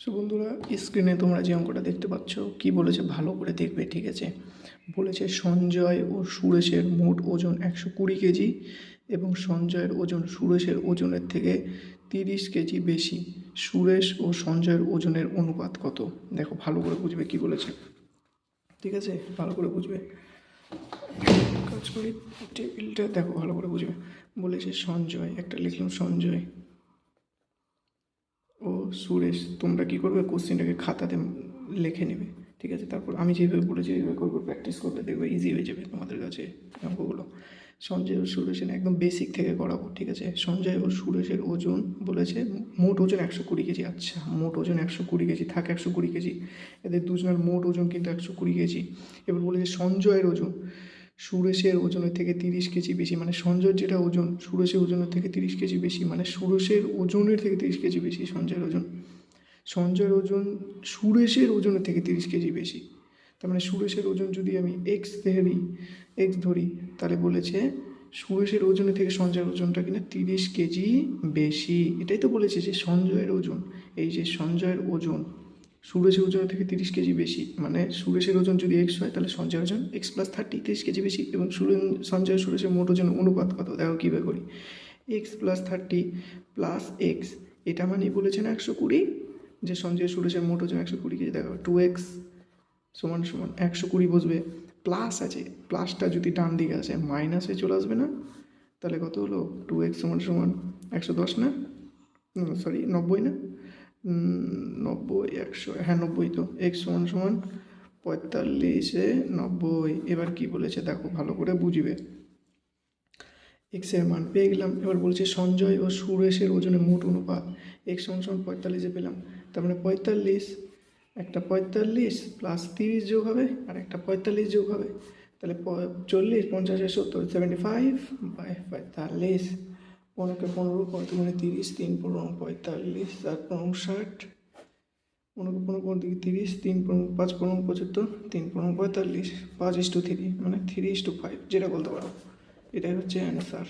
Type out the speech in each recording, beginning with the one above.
So বন্ধুরা, স্ক্রিনে তোমরা যে অঙ্কটা দেখতে পাচ্ছ কি বলেছে ভালো করে দেখবে, ঠিক আছে। বলেছে সঞ্জয় ও সুরেশের মোট ওজন 120 কেজি এবং সঞ্জয়ের ওজন সুরেশের ওজনের থেকে 30 কেজি বেশি। সুরেশ ও সঞ্জয়ের ওজনের অনুপাত কত? দেখো ভালো করে বুঝবে কি বলেছে, ঠিক আছে, ভালো করে বুঝবে। কাজ করি টেবিলটা, দেখো ভালো করে বুঝবে। বলেছে সঞ্জয়, একটা লিখলাম সঞ্জয় ও সুরেশ। তোমরা কী করবে, কোশ্চেনটাকে খাতাতে লিখে নেবে, ঠিক আছে। তারপর আমি যেভাবে বলেছি এইভাবে করবে, প্র্যাকটিস করবে, দেখবে ইজি হয়ে যাবে তোমাদের কাছে অঙ্কগুলো। সঞ্জয় ও সুরেশের একদম বেসিক থেকে করাবো, ঠিক আছে। সঞ্জয় ও সুরেশের ওজন বলেছে মোট ওজন 120 কেজি। আচ্ছা, মোট ওজন 120 কেজি, থাক 120 কেজি। এদের দুজনের মোট ওজন কিন্তু 120 কেজি। এবার বলেছে সঞ্জয়ের ওজন সুরেশের ওজনের থেকে 30 কেজি বেশি, মানে সঞ্জয়ের যেটা ওজন সুরেশের ওজনের থেকে 30 কেজি বেশি, মানে সুরেশের ওজনের থেকে 30 কেজি বেশি সঞ্জয়ের ওজন। সঞ্জয়ের ওজন সুরেশের ওজনের থেকে 30 কেজি বেশি। তার মানে সুরেশের ওজন যদি আমি এক্স ধরি, তাহলে বলেছে সুরেশের ওজনের থেকে সঞ্জয়ের ওজনটা কিনা 30 কেজি বেশি। এটাই তো বলেছে যে সঞ্জয়ের ওজন, এই যে সঞ্জয়ের ওজন সুরেশের ওজনের থেকে 30 কেজি বেশি, মানে সুরেশের ওজন যদি এক্স হয় তাহলে সঞ্জয়ের ওজন এক্স প্লাস 30, 30 কেজি বেশি। এবং সঞ্জয় সুরেশের মোট ওজন অনুপাত কত, দেখো কীভাবে করি। এক্স প্লাস 30 প্লাস এক্স, এটা মানেই বলেছে না 120, যে সঞ্জয় সুরেশের মোট ওজন 120 কেজি। দেখো 2x সমান সমান 120 বসবে, প্লাস আছে, প্লাসটা যদি ডান দিকে আসে মাইনাসে চলে আসবে না, তাহলে কত হলো 2x সমান সমান 110 না, সরি 90 না, 90 100, হ্যাঁ 90 তো। এক্স সমান সমান 45-এ 90। এবার কি বলেছে দেখো ভালো করে বুঝবে। এক্সের মান পেয়ে গেলাম। এবার বলছে সঞ্জয় ও সুরেশের ওজনের মোট অনুপাত, এক্স সমান সমান 45-এ পেলাম। তার মানে 45, একটা 45 প্লাস 30 যোগ হবে আর একটা 45 যোগ হবে, তাহলে 40, 50, 70, 75 বাই 45। 15কে 15, 15 30, 3 15 45, 4 15 60, 15 15 দিকে 30, 3 15 5 15 75, 3 15 45, 5:3, মানে 3:5, যেটা বলতে পারো। এটাই হচ্ছে অ্যান্সার।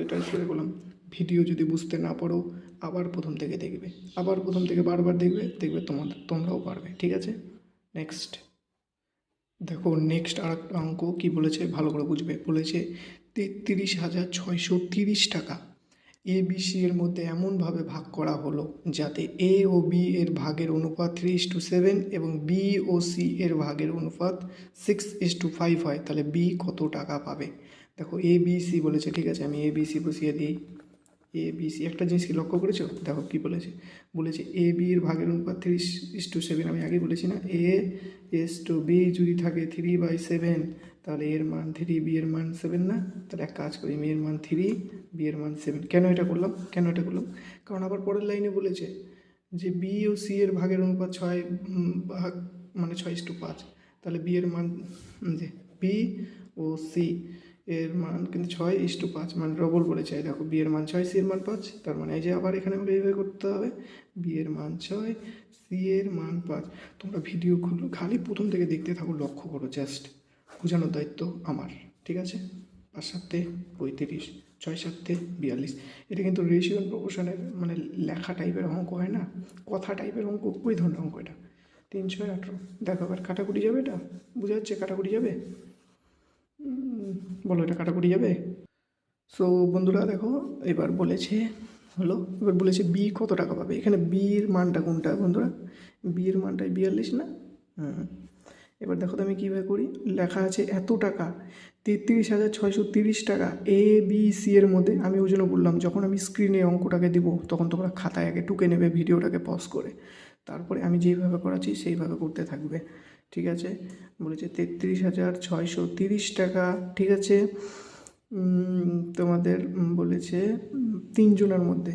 এটাই করে বললাম। ভিডিও যদি বুঝতে না পারো আবার প্রথম থেকে দেখবে, আবার প্রথম থেকে বারবার দেখবে, দেখবে তোমরাও পারবে, ঠিক আছে। নেক্সট দেখো, নেক্সট আর একটা অঙ্ক কী বলেছে ভালো করে বুঝবে। বলেছে 33,630 টাকা ABC এর মধ্যে এমনভাবে ভাগ করা হলো যাতে A ও B এর ভাগের অনুপাত 3:7 এবং B ও C এর ভাগের অনুপাত 6:5 হয়, তাহলে B কত টাকা পাবে। দেখো ABC বলেছে, ঠিক আছে, আমি ABC বসিয়ে দিই। ABC, একটা জিনিস কি লক্ষ্য করেছো, দেখো কি বলেছে। বলেছে AB এর ভাগের অনুপাত 3:7, আমি আগে বলেছি না, A:B যদি থাকে 3/7, তাহলে এর মান 3, B এর মান 7 না। তাহলে এক কাজ করি, এর মান 3, B এর মান 7। কেন এটা করলাম, কারণ আবার পরের লাইনে বলেছে যে B ও C এর ভাগের অনুপাত 6 ভাগ, মানে 6:5। তাহলে B এর মান, যে B ও C এর মান কিন্তু 6:5, মানে ডবল বলেছে। দেখো B এর মান 6, C এর মান 5, তার মানে এই যে আবার এখানে আমাকে এইভাবে করতে হবে, B এর মান 6, C এর মান 5। তোমরা ভিডিও খালি প্রথম থেকে দেখতে থাকো, লক্ষ্য করো, জাস্ট বোঝানোর দায়িত্ব আমার, ঠিক আছে। 5 7 35, 6 7 42। এটা কিন্তু রেশিও অ্যান্ড প্রপোর্শনের মানে লেখা টাইপের অঙ্ক হয় না, কথা টাইপের অঙ্ক, ওই ধরনের অঙ্ক এটা। 3 6 18। দেখো এবার কাটাকুটি যাবে, এটা বোঝা যাচ্ছে, কাটাকুটি যাবে, বলো এটা কাটাকুটি যাবে। সো বন্ধুরা দেখো, এবার বলেছে এবার বলেছে বি কত টাকা পাবে। এখানে বির মানটা কোনটা বন্ধুরা, বিয়ের মানটাই 42 না। এবার দেখো তো আমি কীভাবে করি, লেখা আছে এত টাকা 33,630 টাকা ABC এর মধ্যে। আমি ওই জন্য বললাম যখন আমি স্ক্রিনে অঙ্কটাকে দিব তখন তোমরা খাতায় আগে টুকে নেবে, ভিডিওটাকে পজ করে, তারপরে আমি যেইভাবে করাচ্ছি সেইভাবে করতে থাকবে, ঠিক আছে। বলেছে 33,630 টাকা, ঠিক আছে। তোমাদের বলেছে 3 জনের মধ্যে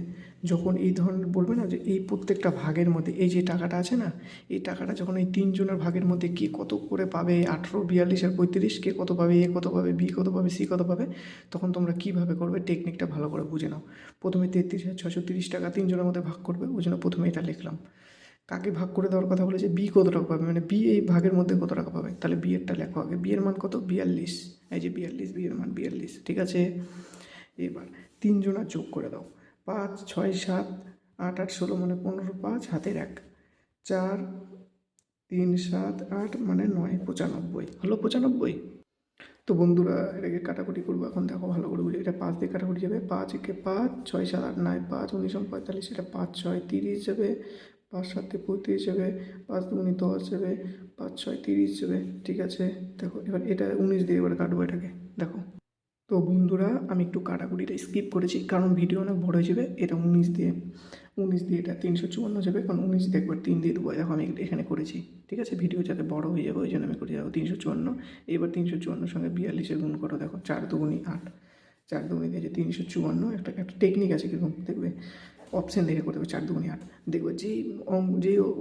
যখন এই ধরনের বলবে না, যে এই প্রত্যেকটা ভাগের মধ্যে এই যে টাকাটা আছে না, এই টাকাটা যখন এই 3 জনের ভাগের মধ্যে কে কত করে পাবে, 18, 42 আর 35, কে কত পাবে, A কত পাবে, B কত পাবে, C কত পাবে, তখন তোমরা কীভাবে করবে টেকনিকটা ভালো করে বুঝে নাও। প্রথমে 33,630 টাকা 3 জনের মধ্যে ভাগ করবে, ওই জন্য প্রথমে এটা লিখলাম। কাকে ভাগ করে দেওয়ার কথা বলেছে, বি কত টাকা পাবে, মানে বি এই ভাগের মধ্যে কত টাকা পাবে, তাহলে বি এরটা লেখো আগে। বি এর মান কত, 42, এই যে 42, বি এর মান 42, ঠিক আছে। এবার 3 জনা যোগ করে দাও, 5 6 7 8 8 16, মানে 15, 5 হাতের 1, 4 3 7 8 মানে 9 95 হলো 95। তো বন্ধুরা এটাকে কাটাকুটি করবো এখন, দেখো ভালো করে বুঝে, এটা 5 দিয়ে কাটাকুটি যাবে, 5 একে 5, 6 7 8 9 5 19 45, এটা 5 6 30 যাবে, 5 7 35 যাবে, 5 2 10 যাবে, 5 6 30 যাবে, ঠিক আছে। দেখো এবার এটা 19 দিয়ে এবার কাটবো এটাকে, দেখো। তো বন্ধুরা আমি একটু কাটাকুটিটা স্কিপ করেছি কারণ ভিডিও অনেক বড় হয়ে যাবে। এটা 19 দিয়ে এটা 354 যাবে, কারণ 19 দিয়ে একবার 3 দিয়ে দেবো, দেখো আমি এখানে করেছি, ঠিক আছে। ভিডিও যাতে বড় হয়ে যাবে ওই জন্য আমি করেছি। দেখো 354, এবার 354 সঙ্গে 42 গুণ করো, দেখো 4 দুগুণী 8, 4 দুগুণী দিয়েছে 354। একটা টেকনিক আছে কীরকম দেখবে, অপশান দেখে করতে হবে, 4 দুগুণী 8, দেখবে যেই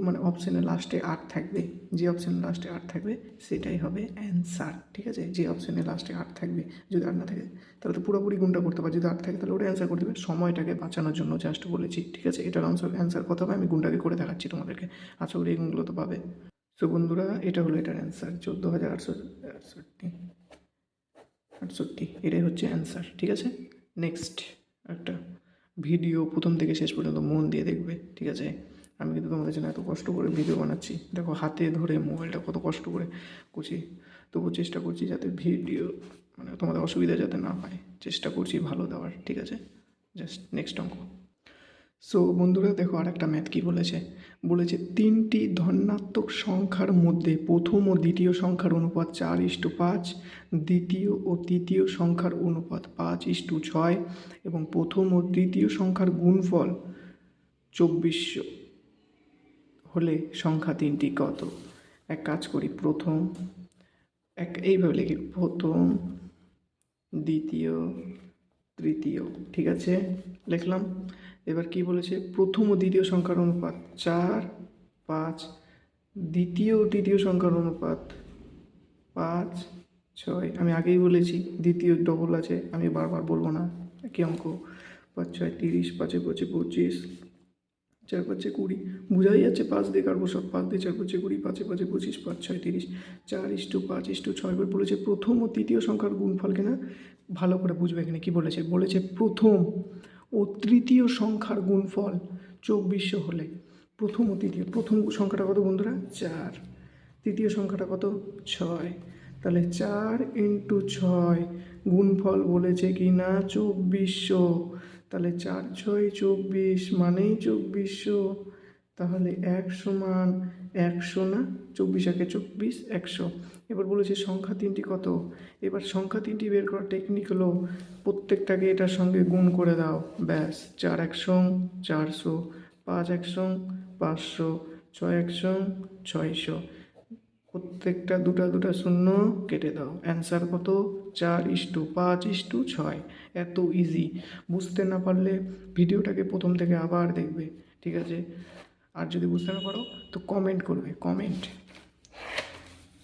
মানে অপশানের লাস্টে 8 থাকবে, যে অপশানের লাস্টে 8 থাকবে সেটাই হবে অ্যান্সার, ঠিক আছে। যে অপশানের লাস্টে 8 থাকবে, যদি 8 না থাকে তাহলে তো পুরোপুরি গুণটা করতে পারবে, যদি 8 থাকে তাহলে ওটা অ্যান্সার করতে হবে। সময়টাকে বাঁচানোর জন্য জাস্ট বলেছি, ঠিক আছে। এটার অ্যান্সার কত হবে আমি গুণটাকে করে দেখাচ্ছি তোমাদেরকে, আশা করি এই গুণগুলো তো পাবে। সো বন্ধুরা এটা হলো এটার অ্যান্সার, 14,868, এটাই হচ্ছে অ্যান্সার, ঠিক আছে। নেক্সট একটা ভিডিও প্রথম থেকে শেষ পর্যন্ত মন দিয়ে দেখবে, ঠিক আছে। আমি কিন্তু তোমাদের জন্য এত কষ্ট করে ভিডিও বানাচ্ছি, দেখো হাতে ধরে মোবাইলটা কত কষ্ট করে করছি, তবু চেষ্টা করছি যাতে ভিডিও মানে তোমাদের অসুবিধা যাতে না হয়, চেষ্টা করছি ভালো দেওয়ার, ঠিক আছে। জাস্ট নেক্সট অঙ্ক। সো বন্ধুরা দেখো আর একটা ম্যাথ কী বলেছে, 3টি ধনাত্মক সংখ্যার মধ্যে প্রথম ও দ্বিতীয় সংখ্যার অনুপাত 4:5, দ্বিতীয় ও তৃতীয় সংখ্যার অনুপাত 5:6 এবং প্রথম ও তৃতীয় সংখ্যার গুণফল 2400 হলে সংখ্যা তিনটি কত। এক কাজ করি, এইভাবে লিখি, প্রথম দ্বিতীয় তৃতীয়, ঠিক আছে লিখলাম। এবার কি বলেছে, প্রথম ও দ্বিতীয় সংখ্যার অনুপাত 4 5, দ্বিতীয় ও তৃতীয় সংখ্যার অনুপাত 5 6, আমি আগেই বলেছি দ্বিতীয় ডবল আছে, আমি বারবার বলবো না, একই অঙ্ক। 5 6 30, 5 5 25, 4 5 20, বোঝাই যাচ্ছে 5 দিয়ে কাটবো সব, 5 দিয়ে 4 5 20, 5 5 25, 5 6 30, 4:5:6। এবার বলেছে প্রথম ও তৃতীয় সংখ্যার গুণফল কিনা, ভালো করে বুঝবে এখানে কি বলেছে। প্রথম ও তৃতীয় সংখ্যার গুণফল 2400 হলে প্রথম ও তৃতীয়, প্রথম সংখ্যাটা কত বন্ধুরা 4, তৃতীয় সংখ্যাটা কত 6, তাহলে 4 × 6 গুণফল বলেছে কি না 2400, তাহলে 4 6 24 মানেই 2400, তাহলে 1 সমান 100 না, 24 একে 24, 100। এবার বলেছে সংখ্যা তিনটি কত। এবার সংখ্যা তিনটি বের করার টেকনিক হলো প্রত্যেকটাকে এটার সঙ্গে গুণ করে দাও, ব্যাস। 4 100 400, 5 100 500, 6 100 600, প্রত্যেকটা দুটা শূন্য কেটে দাও, অ্যান্সার কত 4:5:6। এত ইজি, বুঝতে না পারলে ভিডিওটাকে প্রথম থেকে আবার দেখবে, ঠিক আছে। আর যদি বুঝতে না পারো তো কমেন্ট করবে,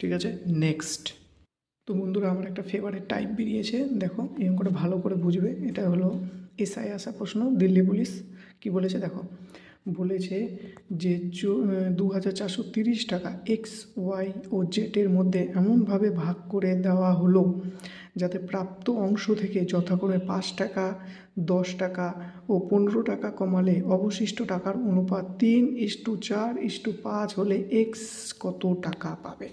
ঠিক আছে। নেক্সট। তো বন্ধুরা আমার একটা ফেভারিট টাইপ বেরিয়েছে, দেখো এই অঙ্কটা ভালো করে বুঝবে। এটা হলো এসআই আসা প্রশ্ন, দিল্লি পুলিশ। কি বলেছে দেখো, বলেছে যে 2430 টাকা এক্স ওয়াই ও জেটের মধ্যে এমনভাবে ভাগ করে দেওয়া হলো যাতে প্রাপ্ত অংশ থেকে যথাক্রমে 5 টাকা 10 টাকা ও 15 টাকা কমালে অবশিষ্ট টাকার অনুপাত 3:4:5 হলে এক্স কত টাকা পাবে।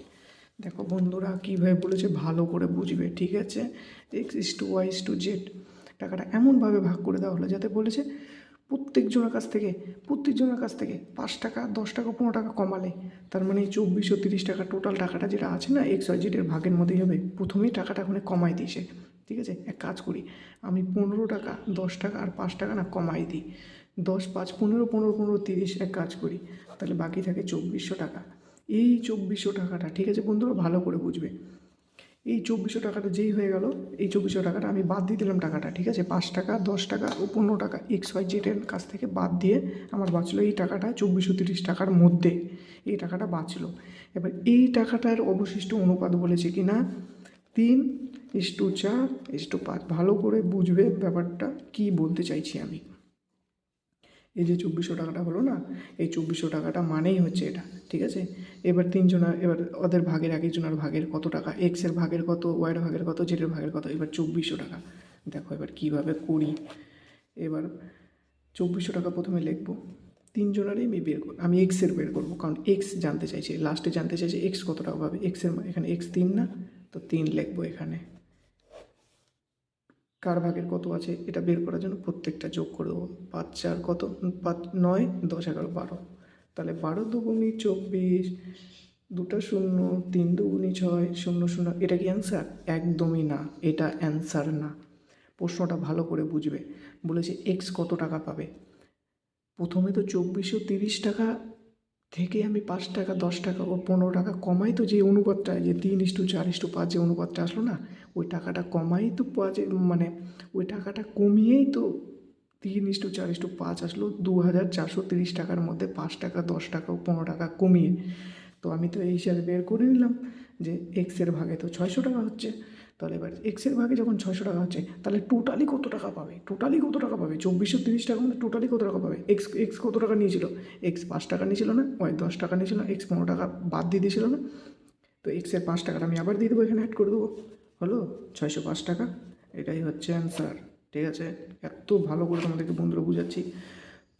দেখো বন্ধুরা কীভাবে বলেছে ভালো করে বুঝবে, ঠিক আছে। x:y:z টাকাটা এমনভাবে ভাগ করে দেওয়া হলো যাতে বলেছে প্রত্যেকজনের কাছ থেকে 5 টাকা 10 টাকা 15 টাকা কমালে, তার মানে 2430 টাকা টোটাল টাকাটা যেটা আছে না XYZ এর ভাগের মধ্যেই হবে। প্রথমেই টাকাটা ওখানে কমাই দিয়েছে, ঠিক আছে। এক কাজ করি, আমি 15 টাকা 10 টাকা আর 5 টাকা না কমাই দিই, 10 5 15 15 15 30, এক কাজ করি, তাহলে বাকি থাকে 2400 টাকা। এই 2400 টাকাটা, ঠিক আছে বন্ধুরা ভালো করে বুঝবে, এই 2400 টাকাটা যেই হয়ে গেল, এই 2400 টাকাটা আমি বাদ দিয়ে দিলাম টাকাটা, ঠিক আছে। 5 টাকা 10 টাকা ও 15 টাকা XYZ এর কাছ থেকে বাদ দিয়ে আমার বাঁচলো এই টাকাটা 2430 টাকার মধ্যে, এই টাকাটা বাঁচলো। এবার এই টাকাটার অবশিষ্ট অনুপাত বলেছে কি না 3:4:5। ভালো করে বুঝবে ব্যাপারটা কি বলতে চাইছি আমি। এই যে 2400 টাকাটা হলো না, এই 2400 টাকাটা মানেই হচ্ছে এটা, ঠিক আছে। এবার এবার ওদের ভাগের, একজনের ভাগের কত টাকা, এক্সের ভাগের কত, ওয়াইয়ের ভাগের কত, জেডের ভাগের কত, এবার 2400 টাকা। দেখো এবার কীভাবে করি, এবার 2400 টাকা প্রথমে লিখবো, তিনজনেরই আমি এক্সের বের করবো, কারণ এক্স জানতে চাইছি, লাস্টে জানতে চাইছি এক্স কত টাকা পাবে। এক্সের এখানে এক্স 3 না, তো 3 লিখবো এখানে। কার ভাগের কত আছে এটা বের করার জন্য প্রত্যেকটা যোগ করে দেবো। 5 4 কত, 5 9 10 11 12, তাহলে 12 দুগুণি 24, 2টা 0, 3 দুগুণি 6, 0 0। এটা কি অ্যান্সার? একদমই না, এটা অ্যান্সার না। প্রশ্নটা ভালো করে বুঝবে। বলেছে এক্স কত টাকা পাবে। প্রথমে তো 2430 টাকা থেকে আমি 5 টাকা 10 টাকা ও 15 টাকা কমাই, তো যে অনুপাতটা, যে 3:4:5 যে অনুপাতটা আসলো না, ওই টাকাটা কমাই তো মানে ওই টাকাটা কমিয়েই তো 3:4:5 আসলো। 2430 টাকার মধ্যে 5 টাকা 10 টাকা ও 15 টাকা কমিয়ে। তো আমি তো এই হিসাবে বের করে নিলাম যে এক্সের ভাগে তো 600 টাকা হচ্ছে। তাহলে এবার এক্সের ভাগে যখন 600 টাকা হচ্ছে, তাহলে টোটালি কত টাকা পাবে? 2430 টাকার মধ্যে টোটালি কত টাকা পাবে? এক্স এক্স কত টাকা নিয়েছিল? এক্স 5 টাকা নিয়েছিল না, ওই 10 টাকা নিয়েছিল, এক্স 15 টাকা বাদ দিয়ে দিয়েছিল না। তো এক্সের 5 টাকাটা আমি আবার দিয়ে দেবো, এখানে অ্যাড করে দেবো, হলো 605 টাকা। এটাই হচ্ছে অ্যান্সার। ঠিক আছে, এত ভালো করে তোমাদেরকে বন্ধুরা বুঝাচ্ছি,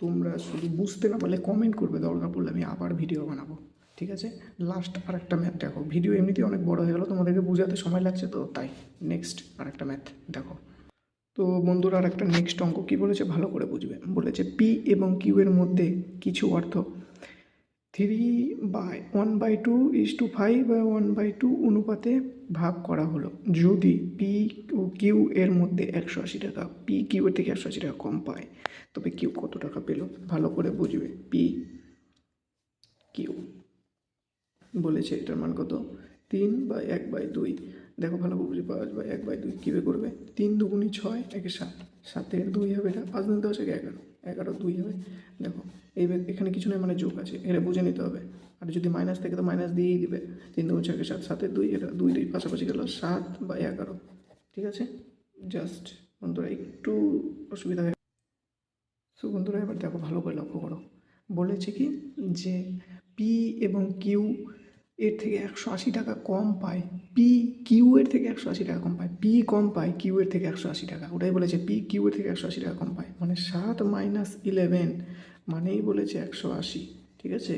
তোমরা শুধু বুঝতে না পারলে কমেন্ট করবে, দরকার পড়লে আমি আবার ভিডিও বানাবো। ঠিক আছে, লাস্ট আরেকটা ম্যাথ দেখো। ভিডিও এমনিতেই অনেক বড় হয়ে গেলো, তোমাদেরকে বোঝাতে সময় লাগছে, তো তাই নেক্সট আরেকটা ম্যাথ দেখো। তো বন্ধুরা আরেকটা নেক্সট অঙ্ক কী বলেছে ভালো করে বুঝবে। বলেছে পি এবং কিউ এর মধ্যে কিছু অর্থ 3/1/2:5 বা 1/2 অনুপাতে ভাগ করা হলো। যদি পি ও কিউ এর মধ্যে 180 টাকা, পি কিউ এর থেকে 180 টাকা কম পায়, তবে কিউ কত টাকা পেল? ভালো করে বুঝবে। পি কিউ বলেছে এটার মান কত? 3/1/2। দেখো ভালো করে বুঝে, 5/1/2 কীভাবে করবে? 3 দুগুণি 6, 1 7, 7 2 হবে, এটা 5 9 10 11, 11 2 হবে। দেখো এইবার এখানে কিছু নয়, মানে যোগ আছে, এটা বুঝে নিতে হবে। আর যদি মাইনাস থাকে তো মাইনাস দিয়েই দিবে। 3 2 6 7, 7 2, এটা 2 2 পাশাপাশি গেল 7/11। ঠিক আছে, জাস্ট বন্ধুরা একটু অসুবিধা হয়। সো বন্ধুরা এবার দেখো ভালো করে লক্ষ্য করো। বলেছে কি যে পি এবং কিউ এর থেকে 180 টাকা কম পায়, পি কিউ এর থেকে 180 টাকা কম পায়, পি কম পায় কিউ এর থেকে 180 টাকা। ওটাই বলেছে পি কিউ এর থেকে 180 টাকা কম পায়, মানে 7 - 11 মানেই বলেছে 180। ঠিক আছে,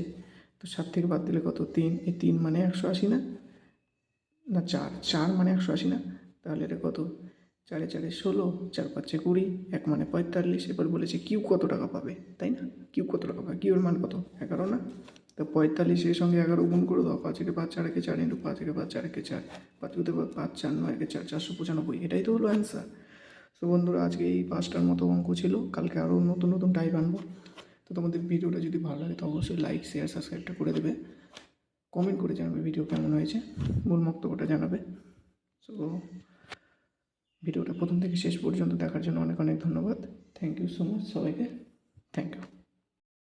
তো 7 থেকে বাদ দিলে কত? 3, এই 3 মানে 180 না, না 4, 4 মানে 180 না, তাহলে এটা কত? 4 4 16, 4 5 20, 1 মানে 45। এবার বলেছে কিউ কত টাকা পাবে, তাই না? কিউ কত টাকা পাবে? কিউর মান কত? 11 না, তো 45 এর সঙ্গে 11 গুণ করে দাও। 5 একে 5, 4 একে 4, ইন্টু 5 একে 5, 4 একে 4, 5 2 5 4 9 একে 4, 495। এটাই তো হলো অ্যান্সার। তো বন্ধুরা আজকে এই 5টার মতো অঙ্ক ছিল, কালকে আরও নতুন নতুন টাইপ আনবো। তো তোমাদের ভিডিওটা যদি ভালো লাগে তো অবশ্যই লাইক শেয়ার সাবস্ক্রাইবটা করে দেবে, কমেন্ট করে জানাবে ভিডিও কেমন হয়েছে, মূল বক্তব্যটা জানাবে। সো ভিডিওটা প্রথম থেকে শেষ পর্যন্ত দেখার জন্য অনেক অনেক ধন্যবাদ। থ্যাংক ইউ সো মাচ সবাইকে, থ্যাংক ইউ।